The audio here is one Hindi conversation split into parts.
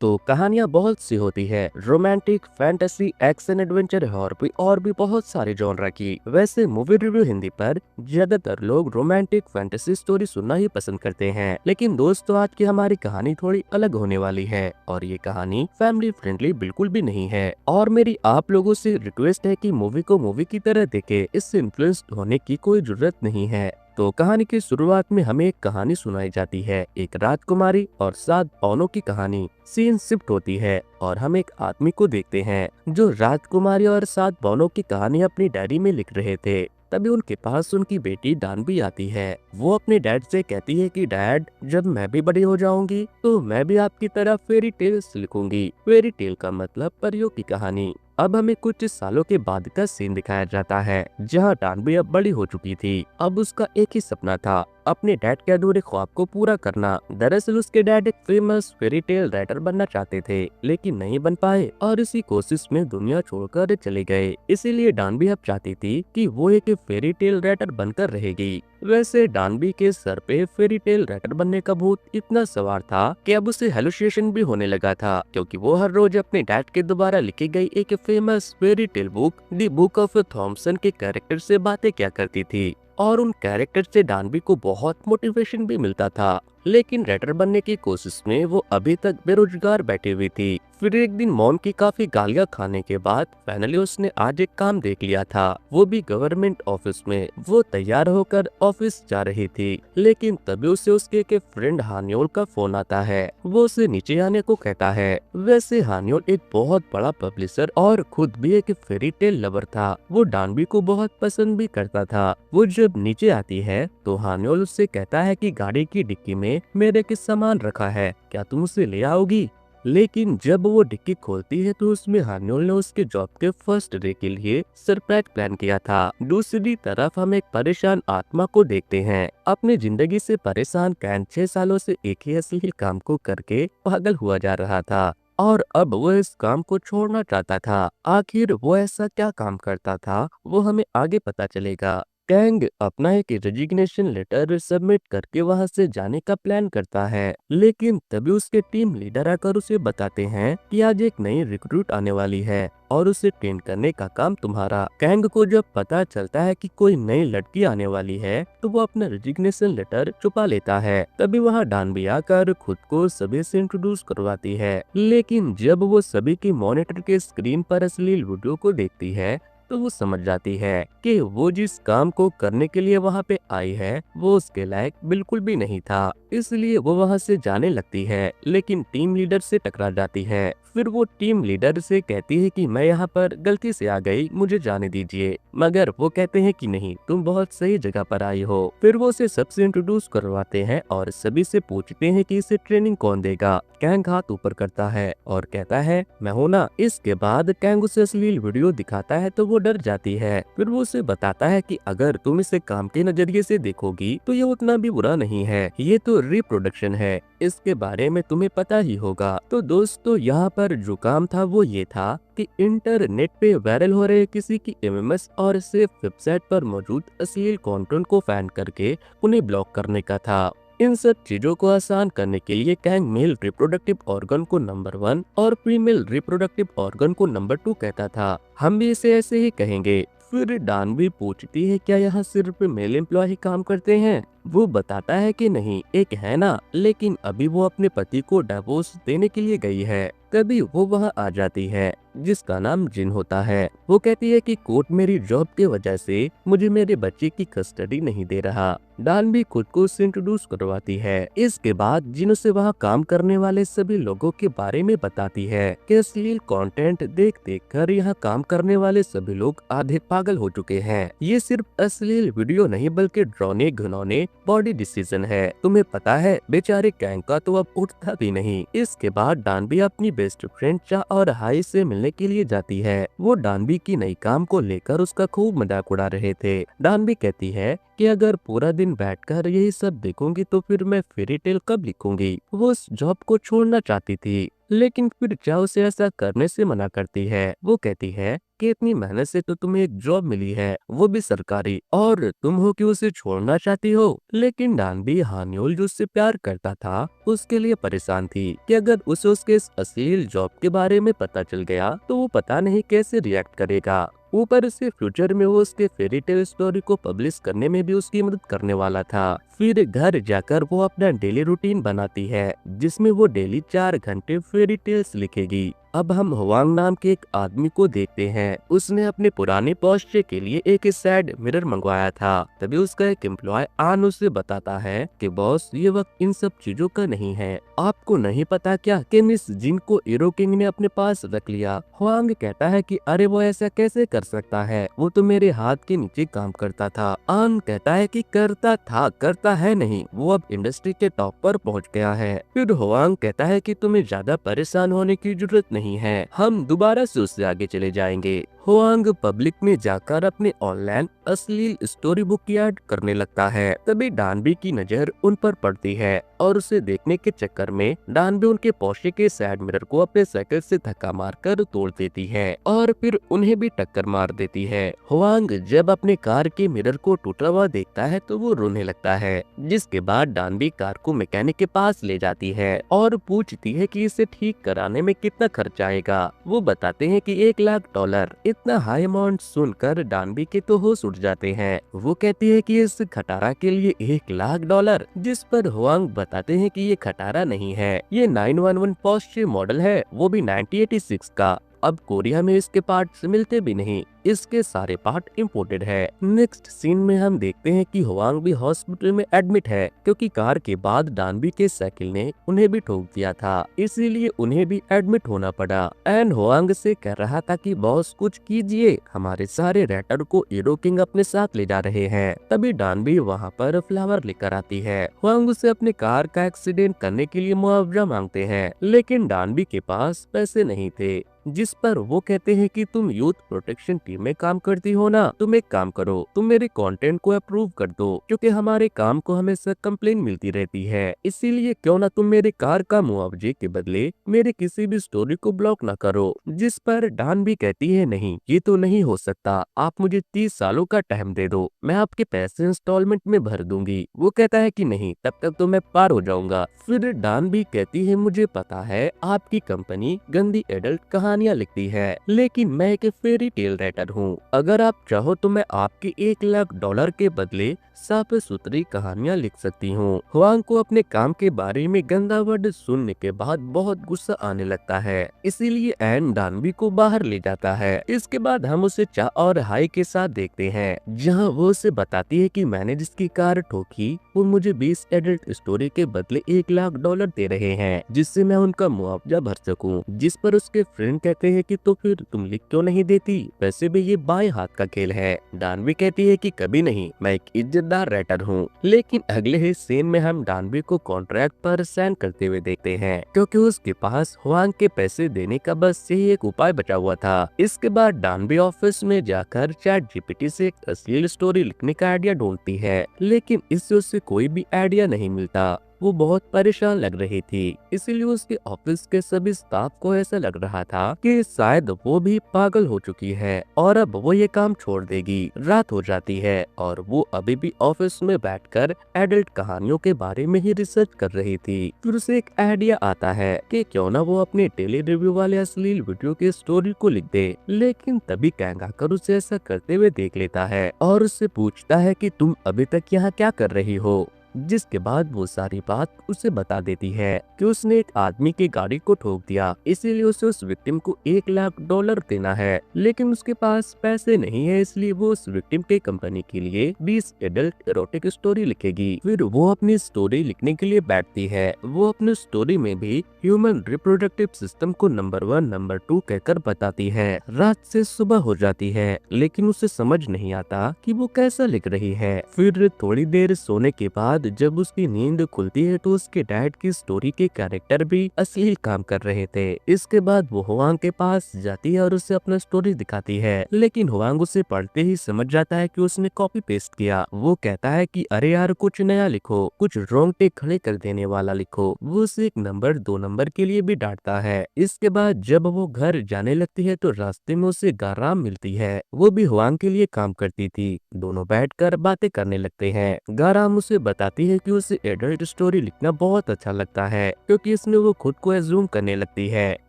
तो कहानियाँ बहुत सी होती है, romantic, fantasy, action, adventure, horror और भी बहुत सारे जॉनरा की। वैसे मूवी रिव्यू हिंदी पर ज्यादातर लोग रोमांटिक फैंटेसी स्टोरी सुनना ही पसंद करते हैं, लेकिन दोस्तों आज की हमारी कहानी थोड़ी अलग होने वाली है और ये कहानी फैमिली फ्रेंडली बिल्कुल भी नहीं है। और मेरी आप लोगों से रिक्वेस्ट है कि मूवी को मूवी की तरह देखें, इससे इन्फ्लुएंस्ड होने की कोई जरूरत नहीं है। तो कहानी की शुरुआत में हमें एक कहानी सुनाई जाती है, एक राजकुमारी और 7 पौनों की कहानी। सीन शिफ्ट होती है और हम एक आदमी को देखते हैं जो राजकुमारी और 7 पौनों की कहानी अपनी डायरी में लिख रहे थे। तभी उनके पास उनकी बेटी डानबी आती है। वो अपने डैड से कहती है कि डैड, जब मैं भी बड़ी हो जाऊंगी तो मैं भी आपकी तरह फेरी टेल्स लिखूंगी। फेरी टेल का मतलब परियों की कहानी। अब हमें कुछ सालों के बाद का सीन दिखाया जाता है जहां डानबी अब बड़ी हो चुकी थी। अब उसका एक ही सपना था, अपने डैड के अधूरे ख्वाब को पूरा करना। दरअसल उसके डैड एक फेमस फेरी टेल राइटर बनना चाहते थे, लेकिन नहीं बन पाए और इसी कोशिश में दुनिया छोड़कर चले गए। इसीलिए डानबी अब चाहती थी कि वो एक फेरी टेल राइटर बनकर रहेगी। वैसे डानबी के सर पे फेरी टेल राइटर बनने का भूत इतना सवार था कि अब उसे हेलुसिनेशन भी होने लगा था, क्योंकि वो हर रोज अपने डैड के द्वारा लिखी गई एक famous fairy tale book the book of Thomson के कैरेक्टर से बातें क्या करती थी और उन कैरेक्टर से डानबी को बहुत मोटिवेशन भी मिलता था। लेकिन राइटर बनने की कोशिश में वो अभी तक बेरोजगार बैठी हुई थी। फिर एक दिन मॉम की काफी गालियां खाने के बाद फाइनली उसने आज एक काम देख लिया था, वो भी गवर्नमेंट ऑफिस में। वो तैयार होकर ऑफिस जा रही थी, लेकिन तभी उसे उसके एक फ्रेंड हानियोल का फोन आता है। वो उसे नीचे आने को कहता है। वैसे हानियोल एक बहुत बड़ा पब्लिशर और खुद भी एक फेरी टेल लवर था। वो डानबी को बहुत पसंद भी करता था। वो जब नीचे आती है तो हानियोल उससे कहता है कि गाड़ी की डिक्की में मेरे कुछ सामान रखा है, क्या तुम उसे ले आओगी? लेकिन जब वो डिक्की खोलती है तो उसमें हानियोल ने उसके जॉब के फर्स्ट डे के लिए सरप्राइज प्लान किया था। दूसरी तरफ हम एक परेशान आत्मा को देखते हैं। अपनी जिंदगी से परेशान कैन 6 सालों से एक ही अश्लील काम को करके पागल हुआ जा रहा था और अब वो इस काम को छोड़ना चाहता था। आखिर वो ऐसा क्या काम करता था, वो हमें आगे पता चलेगा। कैंग अपना एक रेजिग्नेशन लेटर सबमिट करके वहां से जाने का प्लान करता है, लेकिन तभी उसके टीम लीडर आकर उसे बताते हैं कि आज एक नई रिक्रूट आने वाली है और उसे ट्रेन करने का काम तुम्हारा। कैंग को जब पता चलता है कि कोई नई लड़की आने वाली है तो वो अपना रेजिग्नेशन लेटर छुपा लेता है। तभी वहाँ डानबी आकर खुद को सभी से इंट्रोड्यूस करवाती है, लेकिन जब वो सभी की मॉनिटर के स्क्रीन पर अश्लील वीडियो को देखती है तो वो समझ जाती है कि वो जिस काम को करने के लिए वहाँ पे आई है वो उसके लायक बिल्कुल भी नहीं था। इसलिए वो वहाँ से जाने लगती है, लेकिन टीम लीडर से टकरा जाती है। फिर वो टीम लीडर से कहती है कि मैं यहाँ पर गलती से आ गई, मुझे जाने दीजिए। मगर वो कहते हैं कि नहीं, तुम बहुत सही जगह पर आई हो। फिर वो उसे सबसे इंट्रोड्यूस करवाते हैं और सभी से पूछते हैं कि इसे ट्रेनिंग कौन देगा। कैंग हाथ ऊपर करता है और कहता है मैं हूं ना। इसके बाद कैंग उसे अश्लील वीडियो दिखाता है तो वो डर जाती है। फिर वो उसे बताता है कि अगर तुम इसे काम के नजरिए से देखोगी तो ये उतना भी बुरा नहीं है, ये तो रिप्रोडक्शन है, इसके बारे में तुम्हें पता ही होगा। तो दोस्तों यहाँ पर जो काम था वो ये था कि इंटरनेट पे वायरल हो रहे किसी की एमएमएस और सिर्फ वेबसाइट पर मौजूद अश्लील कंटेंट को फाइंड करके उन्हें ब्लॉक करने का था। इन सब चीजों को आसान करने के लिए कैंग मेल रिप्रोडक्टिव ऑर्गन को नंबर 1 और फीमेल रिप्रोडक्टिव ऑर्गन को नंबर 2 कहता था। हम भी इसे ऐसे ही कहेंगे। फिर डानबी पूछती है क्या यहाँ सिर्फ मेल एम्प्लॉय काम करते हैं? वो बताता है कि नहीं, एक है ना, लेकिन अभी वो अपने पति को डिवोर्स देने के लिए गई है। तभी वो वहाँ आ जाती है जिसका नाम जिन होता है। वो कहती है कि कोर्ट मेरी जॉब की वजह से मुझे मेरे बच्चे की कस्टडी नहीं दे रहा। डानबी खुद को उससे इंट्रोड्यूस करवाती है। इसके बाद जिन उसे वहाँ काम करने वाले सभी लोगों के बारे में बताती है कि अश्लील कंटेंट देख देख कर यहाँ काम करने वाले सभी लोग आधे पागल हो चुके हैं। ये सिर्फ अश्लील वीडियो नहीं बल्कि डरावने घिनौने बॉडी डिसीजन है। तुम्हें पता है बेचारे कैंग का तो अब उठता भी नहीं। इसके बाद डानबी अपनी बेस्ट फ्रेंड चा और हाई से मिलने के लिए जाती है। वो डानबी की नई काम को लेकर उसका खूब मजाक उड़ा रहे थे। डानबी कहती है कि अगर पूरा दिन बैठकर यही सब देखूंगी तो फिर मैं फेरी टेल कब लिखूंगी। वो उस जॉब को छोड़ना चाहती थी, लेकिन फिर चा उसे ऐसा करने से मना करती है। वो कहती है कि इतनी मेहनत से तो तुम्हें एक जॉब मिली है, वो भी सरकारी, और तुम हो कि उसे छोड़ना चाहती हो। लेकिन डानबी हान्योल जो उससे प्यार करता था उसके लिए परेशान थी कि अगर उसे उसके इस असील जॉब के बारे में पता चल गया तो वो पता नहीं कैसे रिएक्ट करेगा। ऊपर से फ्यूचर में वो उसके फेरी टेल स्टोरी को पब्लिश करने में भी उसकी मदद करने वाला था। फिर घर जाकर वो अपना डेली रूटीन बनाती है जिसमें वो डेली 4 घंटे फेरी टेल्स लिखेगी। अब हम हुआंग नाम के एक आदमी को देखते हैं। उसने अपने पुराने पोस्चे के लिए एक साइड मिरर मंगवाया था। तभी उसका एक एम्प्लॉय आन उसे बताता है कि बॉस ये वक्त इन सब चीजों का नहीं है। आपको नहीं पता क्या कि मिस जिन को ईरो किंग ने अपने पास रख लिया। हुआंग कहता है कि अरे वो ऐसा कैसे कर सकता है, वो तो मेरे हाथ के नीचे काम करता था। आन कहता है कि करता था, करता है नहीं, वो अब इंडस्ट्री के टॉप पर पहुंच गया है। फिर हुआंग कहता है कि तुम्हें ज्यादा परेशान होने की जरूरत नहीं है, हम दोबारा से उससे आगे चले जाएंगे। हुआंग पब्लिक में जाकर अपने ऑनलाइन अश्लील स्टोरी बुक याद करने लगता है। तभी डानबी की नजर उन पर पड़ती है और उसे देखने के चक्कर में डानबी उनके पोर्शे के साइड मिरर को अपने साइकिल से धक्का मारकर तोड़ देती है और फिर उन्हें भी टक्कर मार देती है। हुआंग जब अपने कार के मिरर को टूटा हुआ देखता है तो वो रोने लगता है, जिसके बाद डानबी कार को मैकेनिक के पास ले जाती है और पूछती है कि इसे ठीक कराने में कितना खर्च आएगा। वो बताते हैं कि $1,00,000। इतना हाई अमाउंट सुनकर डानबी के तो होश उड़ जाते हैं। वो कहती है कि इस खटारा के लिए $1,00,000, जिस पर हुआंग बताते हैं कि ये खटारा नहीं है, ये 911 पोर्शे मॉडल है, वो भी 1986 का। अब कोरिया में इसके पार्ट्स मिलते भी नहीं, इसके सारे पार्ट इम्पोर्टेड है। नेक्स्ट सीन में हम देखते हैं कि हुआंग भी हॉस्पिटल में एडमिट है क्योंकि कार के बाद डानबी के साइकिल ने उन्हें भी ठोक दिया था, इसीलिए उन्हें भी एडमिट होना पड़ा। एंड हुआंग से कह रहा था कि बॉस कुछ कीजिए, हमारे सारे रेटर को ईरो किंग अपने साथ ले जा रहे हैं। तभी डानबी वहाँ पर फ्लावर लेकर आती है। हुआंग उसे अपने कार का एक्सीडेंट करने के लिए मुआवजा मांगते हैं, लेकिन डानबी के पास पैसे नहीं थे, जिस पर वो कहते हैं कि तुम यूथ प्रोटेक्शन टीम में काम करती हो ना, तुम एक काम करो, तुम मेरे कंटेंट को अप्रूव कर दो क्योंकि हमारे काम को हमेशा कंप्लेन मिलती रहती है, इसीलिए क्यों ना तुम मेरे कार का मुआवजे के बदले मेरे किसी भी स्टोरी को ब्लॉक ना करो। जिस पर डान भी कहती है नहीं, ये तो नहीं हो सकता, आप मुझे 30 सालों का टाइम दे दो, मैं आपके पैसे इंस्टॉलमेंट में भर दूंगी। वो कहता है कि नहीं, तब तक तो मैं पार हो जाऊंगा। फिर डान भी कहती है मुझे पता है आपकी कंपनी गंदी एडल्ट कहानियाँ लिखती है, लेकिन मैं एक फेरी टेल राइटर हूँ, अगर आप चाहो तो मैं आपके $1,00,000 के बदले साफ सुथरी कहानियाँ लिख सकती हूँ। हुआंग को अपने काम के बारे में गंदा वर्ड सुनने के बाद बहुत गुस्सा आने लगता है, इसीलिए एन डानबी को बाहर ले जाता है। इसके बाद हम उसे चा और हाई के साथ देखते हैं, जहाँ वो उसे बताती है कि मैंने जिसकी कार ठोकी वो मुझे 20 एडल्ट स्टोरी के बदले $1,00,000 दे रहे हैं, जिससे मैं उनका मुआवजा भर सकूं। जिस पर उसके फ्रेंड कहते हैं कि तो फिर तुम लिख क्यों नहीं देती, वैसे भी ये बाएं हाथ का खेल है। डानबी कहती है कि कभी नहीं, मैं एक इज्जतदार राइटर हूँ। लेकिन अगले ही सीन में हम डानबी को कॉन्ट्रैक्ट पर साइन करते हुए देखते हैं, क्योंकि उसके पास हुआंग के पैसे देने का बस यही एक उपाय बचा हुआ था। इसके बाद डानबी ऑफिस में जाकर चैट जीपीटी से एक अश्लील स्टोरी लिखने का आइडिया ढूंढती है, लेकिन इससे उसे कोई भी आइडिया नहीं मिलता। वो बहुत परेशान लग रही थी, इसीलिए उसके ऑफिस के सभी स्टाफ को ऐसा लग रहा था कि शायद वो भी पागल हो चुकी है और अब वो ये काम छोड़ देगी। रात हो जाती है और वो अभी भी ऑफिस में बैठकर एडल्ट कहानियों के बारे में ही रिसर्च कर रही थी। फिर उसे एक आइडिया आता है कि क्यों ना वो अपने टेली रिव्यू वाले अश्लील वीडियो के स्टोरी को लिख दे, लेकिन तभी कैंग आकर उसे ऐसा करते हुए देख लेता है और उससे पूछता है कि तुम अभी तक यहाँ क्या कर रही हो। जिसके बाद वो सारी बात उसे बता देती है कि उसने एक आदमी की गाड़ी को ठोक दिया, इसीलिए उसे उस विक्टिम को $1,00,000 देना है, लेकिन उसके पास पैसे नहीं है, इसलिए वो उस विक्टिम के कंपनी के लिए 20 एडल्ट एरोटिक स्टोरी लिखेगी। फिर वो अपनी स्टोरी लिखने के लिए बैठती है। वो अपनी स्टोरी में भी ह्यूमन रिप्रोडक्टिव सिस्टम को नंबर 1 नंबर 2 कहकर बताती है। रात से सुबह हो जाती है, लेकिन उसे समझ नहीं आता कि वो कैसा लिख रही है। फिर थोड़ी देर सोने के बाद बाद जब उसकी नींद खुलती है तो उसके डैड की स्टोरी के कैरेक्टर भी असली काम कर रहे थे। इसके बाद वो हुआंग के पास जाती है और उसे अपना स्टोरी दिखाती है, लेकिन हुआंग उसे पढ़ते ही समझ जाता है कि उसने कॉपी पेस्ट किया। वो कहता है कि अरे यार कुछ नया लिखो, कुछ रोंगटे खड़े कर देने वाला लिखो। वो उसे 1 नंबर 2 नंबर के लिए भी डांटता है। इसके बाद जब वो घर जाने लगती है तो रास्ते में उसे गाराम मिलती है। वो भी हुआंग के लिए काम करती थी। दोनों बैठकर बातें करने लगते हैं। गाराम उसे बताती है कि उसे एडल्ट स्टोरी लिखना बहुत अच्छा लगता है, क्योंकि इसमें वो खुद को एज्यूम करने लगती है।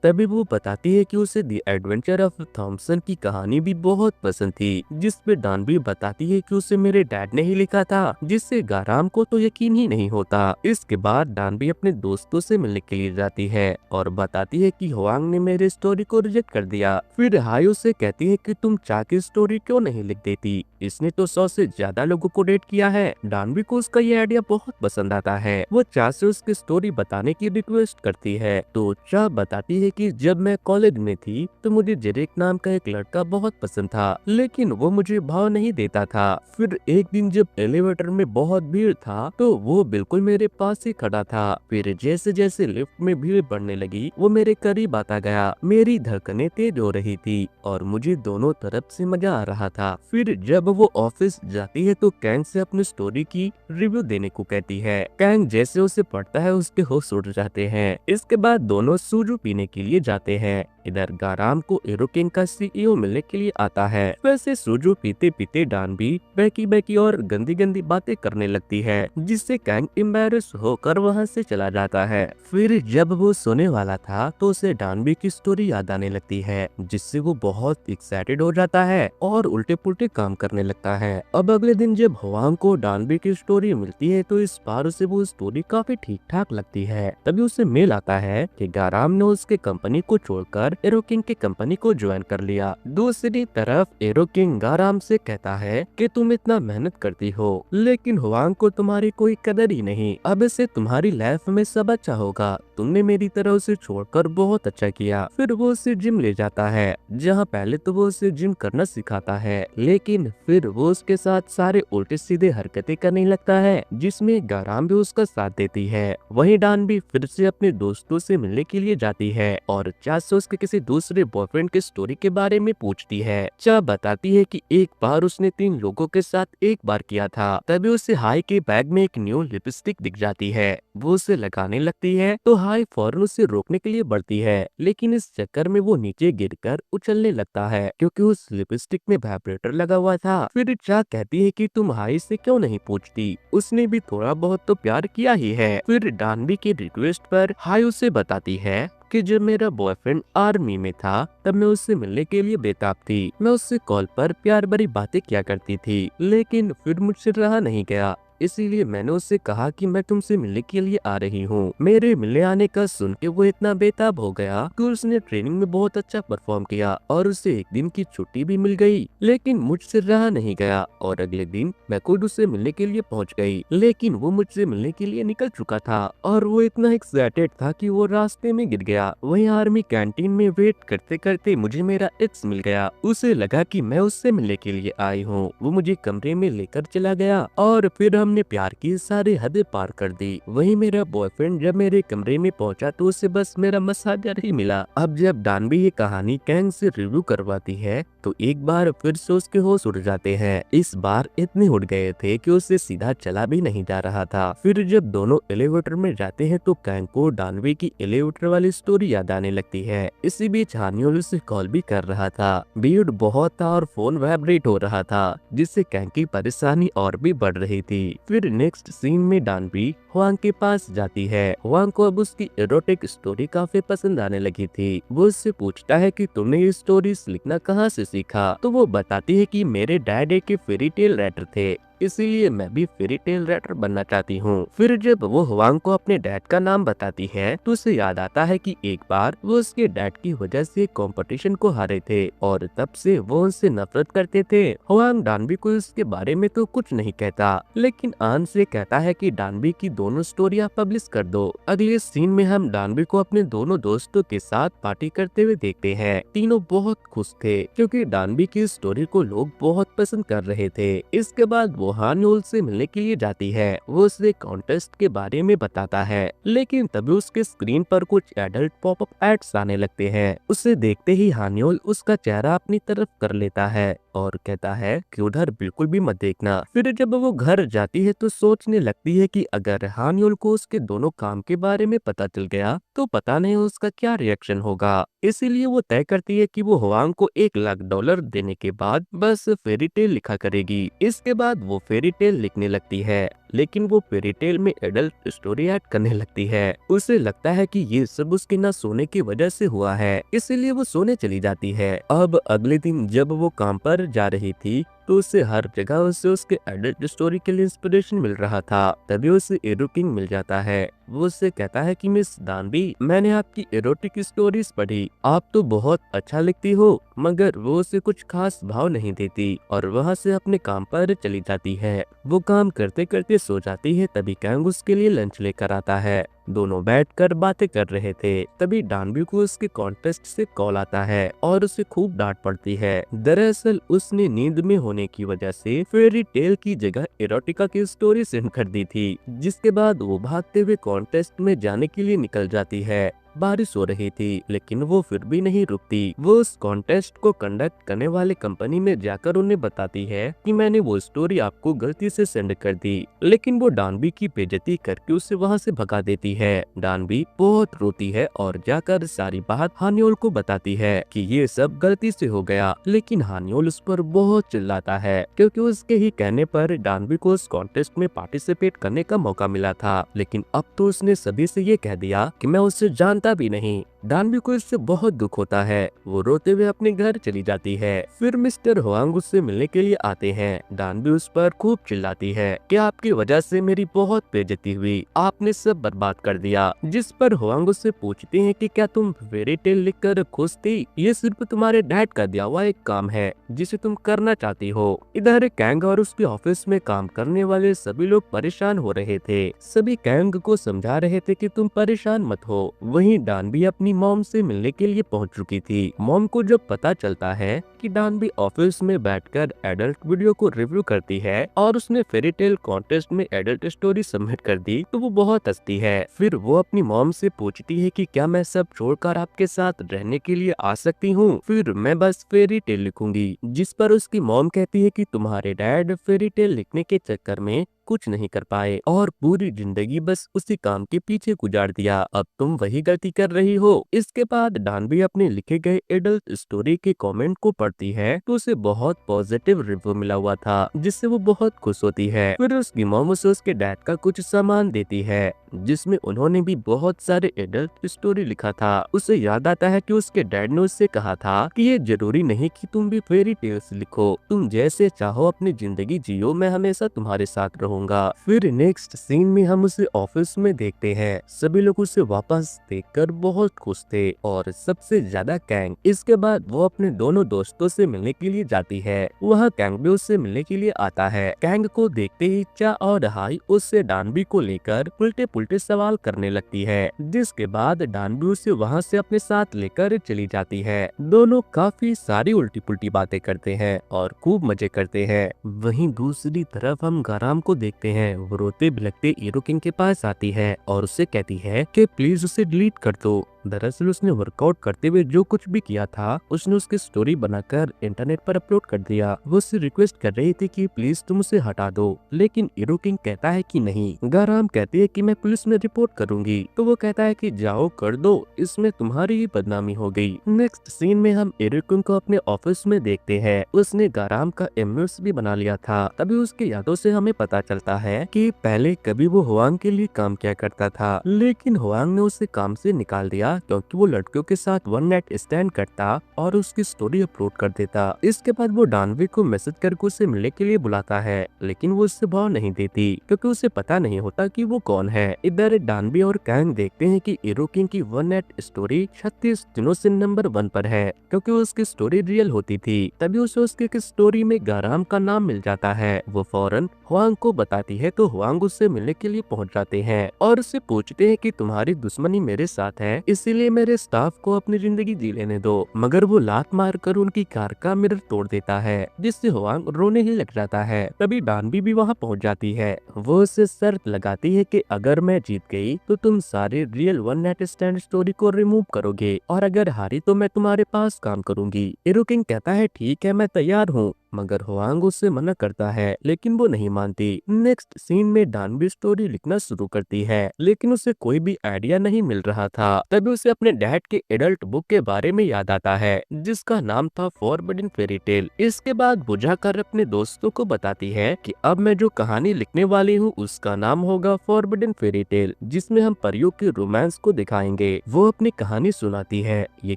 तभी वो बताती है कि उसे द एडवेंचर ऑफ थॉमसन की कहानी भी बहुत पसंद थी, जिसपे डानबी बताती है कि उसे मेरे डैड ने ही लिखा था, जिससे गाराम को तो यकीन ही नहीं होता। इसके बाद डानबी अपने दोस्तों से मिलने के लिए जाती है और बताती है कि हुआंग ने मेरे स्टोरी को रिजेक्ट कर दिया। फिर हाई उसे कहती है कि तुम चा की स्टोरी क्यों नहीं लिख देती, इसने तो 100 से ज्यादा लोगों को डेट किया है। डानबी को उसका ये आइडिया बहुत पसंद आता है। वो चा से उसकी स्टोरी बताने की रिक्वेस्ट करती है तो चा बताती है कि जब मैं कॉलेज में थी तो मुझे जेरेक नाम का एक लड़का बहुत पसंद था, लेकिन वो मुझे भाव नहीं देता था। फिर एक दिन जब एलिवेटर में बहुत भीड़ था तो वो बिल्कुल मेरे पास ही खड़ा था। फिर जैसे जैसे लिफ्ट में भीड़ बढ़ने लगी वो मेरे करीब आता गया। मेरी धड़कनें तेज हो रही थी और मुझे दोनों तरफ से मजा आ रहा था। फिर जब वो ऑफिस जाती है तो कैंग से अपनी स्टोरी की रिव्यू देने को कहती है। कैंग जैसे उसे पढ़ता है उसके होश उड़ जाते हैं। इसके बाद दोनों सूजू पीने के लिए जाते हैं। इधर गाराम को एरोकिंग का सीईओ मिलने के लिए आता है। वैसे सूजू पीते पीते डानबी बैकी बैकी और गंदी गंदी बातें करने लगती है, जिससे कैंग एम्बैरेस होकर वहां से चला जाता है। फिर जब वो सोने वाला था तो उसे डानबी की स्टोरी याद आने लगती है, जिससे वो बहुत एक्साइटेड हो जाता है और उल्टे पुल्टे काम करने लगता है। अब अगले दिन जब हुआंग को डानबी की स्टोरी मिलती है तो इस बार उसे वो स्टोरी काफी ठीक ठाक लगती है। तभी उसे मेल आता है कि गाराम ने उसके कंपनी को छोड़कर एरोकिंग की कंपनी को ज्वाइन कर लिया। दूसरी तरफ एरोकिंग गाराम से कहता है कि तुम इतना मेहनत करती हो, लेकिन हुआंग को तुम्हारी कोई कदर ही नहीं। अब से तुम्हारी लाइफ में सब अच्छा होगा। तुमने मेरी तरह उसे छोड़कर बहुत अच्छा किया। फिर वो उसे जिम ले जाता है, जहाँ पहले तो वो उसे जिम करना सिखाता है, लेकिन फिर वो उसके साथ सारे उल्टे सीधे हरकतें करने लगता है, जिसमें गाराम भी उसका साथ देती है। वहीं डान भी फिर से अपने दोस्तों से मिलने के लिए जाती है और चा से उसके किसी दूसरे बॉयफ्रेंड की स्टोरी के बारे में पूछती है। चा बताती है कि एक बार उसने 3 लोगों के साथ एक बार किया था। तभी उसे हाई के बैग में एक न्यू लिपस्टिक दिख जाती है। वो उसे लगाने लगती है तो हाई फौरन उसे रोकने के लिए बढ़ती है, लेकिन इस चक्कर में वो नीचे गिरकर उछलने लगता है, क्योंकि उस लिपस्टिक में वाइब्रेटर लगा हुआ था। फिर चा कहती है कि तुम हाई से क्यों नहीं पूछती, उसने भी थोड़ा बहुत तो प्यार किया ही है। फिर डानबी की रिक्वेस्ट पर हाई उसे बताती है कि जब मेरा बॉयफ्रेंड आर्मी में था तब मैं उससे मिलने के लिए बेताब थी। मैं उससे कॉल पर प्यार भरी बातें किया करती थी, लेकिन फिर मुझसे रहा नहीं गया, इसीलिए मैंने उससे कहा कि मैं तुमसे मिलने के लिए आ रही हूँ। मेरे मिलने आने का सुन के वो इतना बेताब हो गया कि उसने ट्रेनिंग में बहुत अच्छा परफॉर्म किया और उसे एक दिन की छुट्टी भी मिल गई, लेकिन मुझसे रहा नहीं गया और अगले दिन मैं खुद उससे मिलने के लिए पहुँच गई। लेकिन वो मुझसे मिलने के लिए निकल चुका था और वो इतना एक्साइटेड था कि वो रास्ते में गिर गया। वहीं आर्मी कैंटीन में वेट करते करते मुझे मेरा एक्स मिल गया। उसे लगा कि मैं उससे मिलने के लिए आई हूँ। वो मुझे कमरे में लेकर चला गया और फिर हमने प्यार की सारी हदें पार कर दी। वहीं मेरा बॉयफ्रेंड जब मेरे कमरे में पहुंचा तो उसे बस मेरा मसाजर ही मिला। अब जब डानबी ये कहानी कैंग से रिव्यू करवाती है तो एक बार फिर से उसके होश उड़ जाते हैं। इस बार इतने उड़ गए थे कि उससे सीधा चला भी नहीं जा रहा था। फिर जब दोनों एलिवेटर में जाते हैं तो कैंग को डानबी की एलिवेटर वाली स्टोरी याद आने लगती है। इसी बीच हानियोल उसे कॉल भी कर रहा था। भीड़ बहुत था और फोन वाइब्रेट हो रहा था, जिससे कैंग की परेशानी और भी बढ़ रही थी। फिर नेक्स्ट सीन में डानबी हुआंग के पास जाती है। हुआंग को अब उसकी एरोटिक स्टोरी काफी पसंद आने लगी थी। वो उससे पूछता है कि तुमने ये स्टोरीज लिखना कहाँ से सीखा, तो वो बताती है कि मेरे डैड एक फेरी टेल राइटर थे, इसीलिए मैं भी फेरी टेल राइटर बनना चाहती हूँ। फिर जब वो हुआंग को अपने डैड का नाम बताती है तो उसे याद आता है कि एक बार वो उसके डैड की वजह से कंपटीशन को हारे थे और तब से वो उनसे नफरत करते थे। हुआंग डानबी को इसके बारे में तो कुछ नहीं कहता, लेकिन आन से कहता है कि डानबी की दोनों स्टोरियां पब्लिश कर दो। अगले सीन में हम डानबी को अपने दोनों दोस्तों के साथ पार्टी करते हुए देखते हैं। तीनों बहुत खुश थे क्योंकि डानबी की स्टोरी को लोग बहुत पसंद कर रहे थे। इसके बाद वो हानयोल से मिलने के लिए जाती है वो उसे कॉन्टेस्ट के बारे में बताता है, लेकिन तभी उसके स्क्रीन पर कुछ एडल्ट पॉपअप एड्स आने लगते हैं। उसे देखते ही हानयोल उसका चेहरा अपनी तरफ कर लेता है और कहता है कि उधर बिल्कुल भी मत देखना। फिर जब वो घर जाती है तो सोचने लगती है कि अगर हानयोल को उसके दोनों काम के बारे में पता चल गया तो पता नहीं उसका क्या रिएक्शन होगा। इसीलिए वो तय करती है कि वो हुआंग को $1 लाख देने के बाद बस फेरी टेल लिखा करेगी। इसके बाद वो फेरी टेल लिखने लगती है, लेकिन वो फेरी टेल में एडल्ट स्टोरी ऐड करने लगती है। उसे लगता है कि ये सब उसके ना सोने की वजह से हुआ है, इसीलिए वो सोने चली जाती है। अब अगले दिन जब वो काम पर जा रही थी तो उसे हर जगह उसे उसके एडल्ट स्टोरी के लिए इंस्पिरेशन मिल रहा था। तभी उसे एरोकिंग मिल जाता है। वो उससे कहता है कि मिस दानवी, मैंने आपकी एरोटिक स्टोरीज पढ़ी, आप तो बहुत अच्छा लिखती हो। मगर वो उसे कुछ खास भाव नहीं देती और वहाँ से अपने काम पर चली जाती है। वो काम करते करते सो जाती है। तभी कैंग उसके लिए लंच लेकर आता है। दोनों बैठकर बातें कर रहे थे। तभी डानबी को उसके कॉन्टेस्ट से कॉल आता है और उसे खूब डांट पड़ती है। दरअसल उसने नींद में होने की वजह से फेरी टेल की जगह एरोटिका की स्टोरी सेंड कर दी थी। जिसके बाद वो भागते हुए कॉन्टेस्ट में जाने के लिए निकल जाती है। बारिश हो रही थी लेकिन वो फिर भी नहीं रुकती। वो उस कॉन्टेस्ट को कंडक्ट करने वाले कंपनी में जाकर उन्हें बताती है कि मैंने वो स्टोरी आपको गलती से सेंड कर दी, लेकिन वो डानबी की बेइज्जती करके उसे वहाँ से भगा देती है। डानबी बहुत रोती है और जाकर सारी बात हानयोल को बताती है कि ये सब गलती से हो गया, लेकिन हानयोल उस पर बहुत चिल्लाता है क्योंकि उसके ही कहने पर डानबी को उस कॉन्टेस्ट में पार्टिसिपेट करने का मौका मिला था। लेकिन अब तो उसने सभी से ये कह दिया कि मैं उससे जानता भी नहीं। डानबी को इससे बहुत दुख होता है। वो रोते हुए अपने घर चली जाती है। फिर मिस्टर हुआंग उससे मिलने के लिए आते हैं। डानबी उस पर खूब चिल्लाती है कि आपकी वजह से मेरी बहुत बेइज्जती हुई, आपने सब बर्बाद कर दिया। जिस पर हुआंग उससे पूछते हैं कि क्या तुम फेरी टेल लिखकर खुश थी? ये सिर्फ तुम्हारे डैड का दिया हुआ एक काम है जिसे तुम करना चाहती हो। इधर कैंग और उसके ऑफिस में काम करने वाले सभी लोग परेशान हो रहे थे। सभी कैंग को समझा रहे थे कि तुम परेशान मत हो। वहीं डानबी अपनी मॉम से मिलने के लिए पहुंच चुकी थी। मॉम को जब पता चलता है कि डानबी ऑफिस में बैठकर एडल्ट वीडियो को रिव्यू करती है और उसने फेरी टेल कॉन्टेस्ट में एडल्ट स्टोरी सबमिट कर दी तो वो बहुत हंसती है। फिर वो अपनी मॉम से पूछती है कि क्या मैं सब छोड़कर आपके साथ रहने के लिए आ सकती हूँ? फिर मैं बस फेरी टेल लिखूंगी। जिस पर उसकी मॉम कहती है कि तुम्हारे डैड फेरी टेल लिखने के चक्कर में कुछ नहीं कर पाए और पूरी जिंदगी बस उसी काम के पीछे गुजार दिया। अब तुम वही गलती कर रही हो। इसके बाद डानबी अपने लिखे गए एडल्ट स्टोरी के कमेंट को पढ़ती है तो उसे बहुत पॉजिटिव रिव्यू मिला हुआ था, जिससे वो बहुत खुश होती है। फिर उसकी मॉम उसे उसके डैड का कुछ सामान देती है जिसमें उन्होंने भी बहुत सारे एडल्ट स्टोरी लिखा था। उसे याद आता है कि उसके डैड ने उससे कहा था कि ये जरूरी नहीं कि तुम भी फेरी टेल्स लिखो, तुम जैसे चाहो अपनी जिंदगी जियो, मैं हमेशा तुम्हारे साथ रहूंगा। फिर नेक्स्ट सीन में हम उसे ऑफिस में देखते हैं। सभी लोग उसे वापस देखकर बहुत खुश थे और सबसे ज्यादा कैंग। इसके बाद वो अपने दोनों दोस्तों से मिलने के लिए जाती है। वह कैंग भी उससे मिलने के लिए आता है। कैंग को देखते ही चा और हाई उससे डानबी को लेकर उल्टे पुल्टे सवाल करने लगती है, जिसके बाद डानबी उसे वहाँ से अपने साथ लेकर चली जाती है। दोनों काफी सारी उल्टी पुल्टी बातें करते हैं और खूब मजे करते हैं। वहीं दूसरी तरफ हम गाराम को देखते हैं। वो रोते बिलखते इरोकिंग के पास आती है और उससे कहती है कि प्लीज उसे डिलीट कर दो। दरअसल उसने वर्कआउट करते हुए जो कुछ भी किया था उसने उसकी स्टोरी बनाकर इंटरनेट पर अपलोड कर दिया। वो उससे रिक्वेस्ट कर रही थी कि प्लीज तुम उसे हटा दो, लेकिन इरोकिंग कहता है कि नहीं। गाराम कहती है कि मैं पुलिस में रिपोर्ट करूंगी, तो वो कहता है कि जाओ कर दो, इसमें तुम्हारी ही बदनामी हो गई। नेक्स्ट सीन में हम इरोकिंग को अपने ऑफिस में देखते हैं। उसने गाराम का इमेज भी बना लिया था। तभी उसकी यादों से हमें पता चलता है कि पहले कभी वो हुआंग के लिए काम किया करता था, लेकिन हुआंग ने उसे काम से निकाल दिया क्योंकि वो लड़कियों के साथ वन नाइट स्टैंड करता और उसकी स्टोरी अपलोड कर देता। इसके बाद वो डानवी को मैसेज करके उसे मिलने के लिए बुलाता है, लेकिन वो उससे भाव नहीं देती क्योंकि उसे पता नहीं होता कि वो कौन है। इधर डानवी और कैंग देखते हैं कि इरोकिंग की वन नाइट स्टोरी 36 दिनों से नंबर 1 पर है क्योंकि उसकी स्टोरी रियल होती थी। तभी उसे उसके स्टोरी में गाराम का नाम मिल जाता है। वो फौरन हुआंग को बताती है तो हुआंग उससे मिलने के लिए पहुंच जाते हैं और उससे पूछते हैं कि तुम्हारी दुश्मनी मेरे साथ है, इसीलिए मेरे स्टाफ को अपनी जिंदगी जी लेने दो। मगर वो लात मारकर उनकी कार का मिरर तोड़ देता है, जिससे हुआंग रोने ही लग जाता है। तभी डानबी भी वहाँ पहुँच जाती है। वो उसे शर्त लगाती है कि अगर मैं जीत गई तो तुम सारे real one night stand story को रिमूव करोगे, और अगर हारी तो मैं तुम्हारे पास काम करूंगी। इरुकिंग कहता है ठीक है, मैं तैयार हूँ। मगर हुआंग उससे मना करता है, लेकिन वो नहीं मानती। नेक्स्ट सीन में डानबी स्टोरी लिखना शुरू करती है, लेकिन उसे कोई भी आइडिया नहीं मिल रहा था। तभी उसे अपने डैड के एडल्ट बुक के बारे में याद आता है, जिसका नाम था फॉरबिडन फेरी टेल। इसके बाद वो जाकर अपने दोस्तों को बताती है कि अब मैं जो कहानी लिखने वाली हूँ उसका नाम होगा फॉरबिडन फेरी टेल, जिसमें हम परियों के रोमांस को दिखाएंगे। वो अपनी कहानी सुनाती है। ये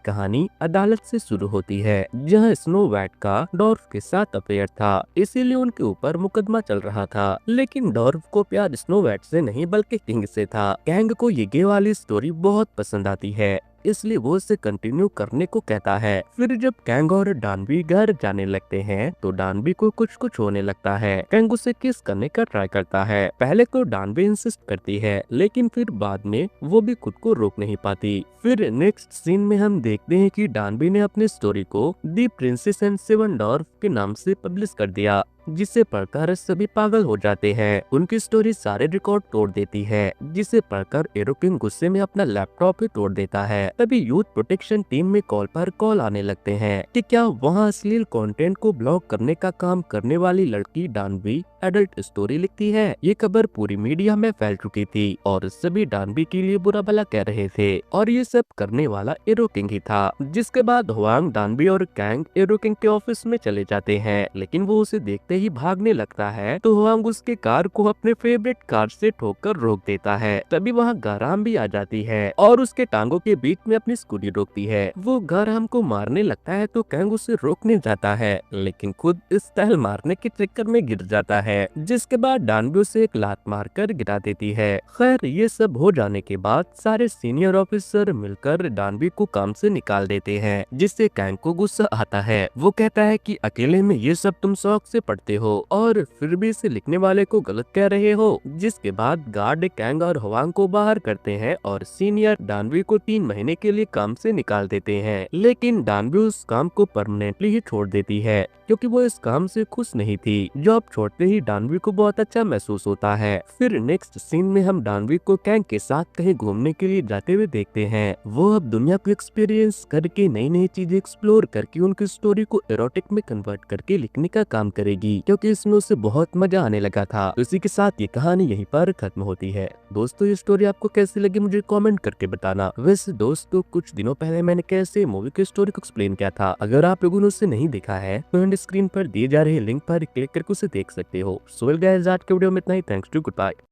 कहानी अदालत से शुरू होती है, जहाँ स्नो वाइट का डॉर्फ के साथ अफेयर था, इसीलिए उनके ऊपर मुकदमा चल रहा था। लेकिन डॉर्फ को प्यार स्नो वाइट से नहीं बल्कि किंग से था। कैंग को ये गे वाली स्टोरी बहुत पसंद आती है, इसलिए वो उसे कंटिन्यू करने को कहता है। फिर जब कैंग और डानबी घर जाने लगते हैं तो डानबी को कुछ कुछ होने लगता है। कैंग उसे किस करने का ट्राई करता है। पहले तो डानबी इंसिस्ट करती है, लेकिन फिर बाद में वो भी खुद को रोक नहीं पाती। फिर नेक्स्ट सीन में हम देखते हैं कि डानबी ने अपनी स्टोरी को दी प्रिंसेस एंड सेवन डॉर्फ के नाम से पब्लिश कर दिया, जिसे पढ़कर सभी पागल हो जाते हैं। उनकी स्टोरी सारे रिकॉर्ड तोड़ देती है, जिसे पढ़कर इरुकिंग गुस्से में अपना लैपटॉप ही तोड़ देता है। तभी यूथ प्रोटेक्शन टीम में कॉल पर कॉल आने लगते हैं कि क्या वहां अश्लील कंटेंट को ब्लॉक करने का काम करने वाली लड़की डानबी एडल्ट स्टोरी लिखती है। ये खबर पूरी मीडिया में फैल चुकी थी और सभी डानबी के लिए बुरा भला कह रहे थे, और ये सब करने वाला इरुकिंग ही था। जिसके बाद हुआंग, डानबी और कैंग इरुकिंग के ऑफिस में चले जाते हैं, लेकिन वो उसे देखते ही भागने लगता है तो हुआंग उसके कार को अपने फेवरेट कार से ठोककर रोक देता है। तभी वहाँ गाराम भी आ जाती है और उसके टांगों के बीच में अपनी स्कूटी रोकती है। वो गाराम को मारने लगता है तो कैंग उसे रोकने जाता है, लेकिन खुद स्टाइल मारने के चक्कर में गिर जाता है, जिसके बाद डानबी उसे एक लात मारकर गिरा देती है। खैर, ये सब हो जाने के बाद सारे सीनियर ऑफिसर मिलकर डानबी को काम से निकाल देते हैं, जिससे कैंग को गुस्सा आता है। वो कहता है कि अकेले में ये सब तुम शौक से पढ़ते हो और फिर भी इसे लिखने वाले को गलत कह रहे हो। जिसके बाद गार्ड कैंग और हुआंग को बाहर करते हैं और सीनियर डानबी को 3 महीने के लिए काम से निकाल देते हैं। लेकिन डानबी उस काम को परमानेंटली ही छोड़ देती है, क्योंकि वो इस काम से खुश नहीं थी। जॉब छोड़ते ही डानबी को बहुत अच्छा महसूस होता है। फिर नेक्स्ट सीन में हम डानबी को कैंग के साथ कहीं घूमने के लिए जाते हुए देखते हैं। वो अब दुनिया को एक्सपीरियंस करके नई नई चीजें एक्सप्लोर करके उनकी स्टोरी को एरोटिक में कन्वर्ट करके लिखने का काम करेगी, क्योंकि इसमें उसे बहुत मजा आने लगा था। तो इसी के साथ ये कहानी यहीं पर खत्म होती है। दोस्तों, ये स्टोरी आपको कैसी लगी मुझे कमेंट करके बताना। वैसे दोस्तों, कुछ दिनों पहले मैंने कैसे मूवी की स्टोरी को एक्सप्लेन किया था, अगर आप लोगों ने उसे नहीं देखा है तो एंड स्क्रीन पर दिए जा रहे लिंक पर क्लिक करके उसे देख सकते हो। सो गाइस, आज के वीडियो में इतना ही। Thanks to, good bye.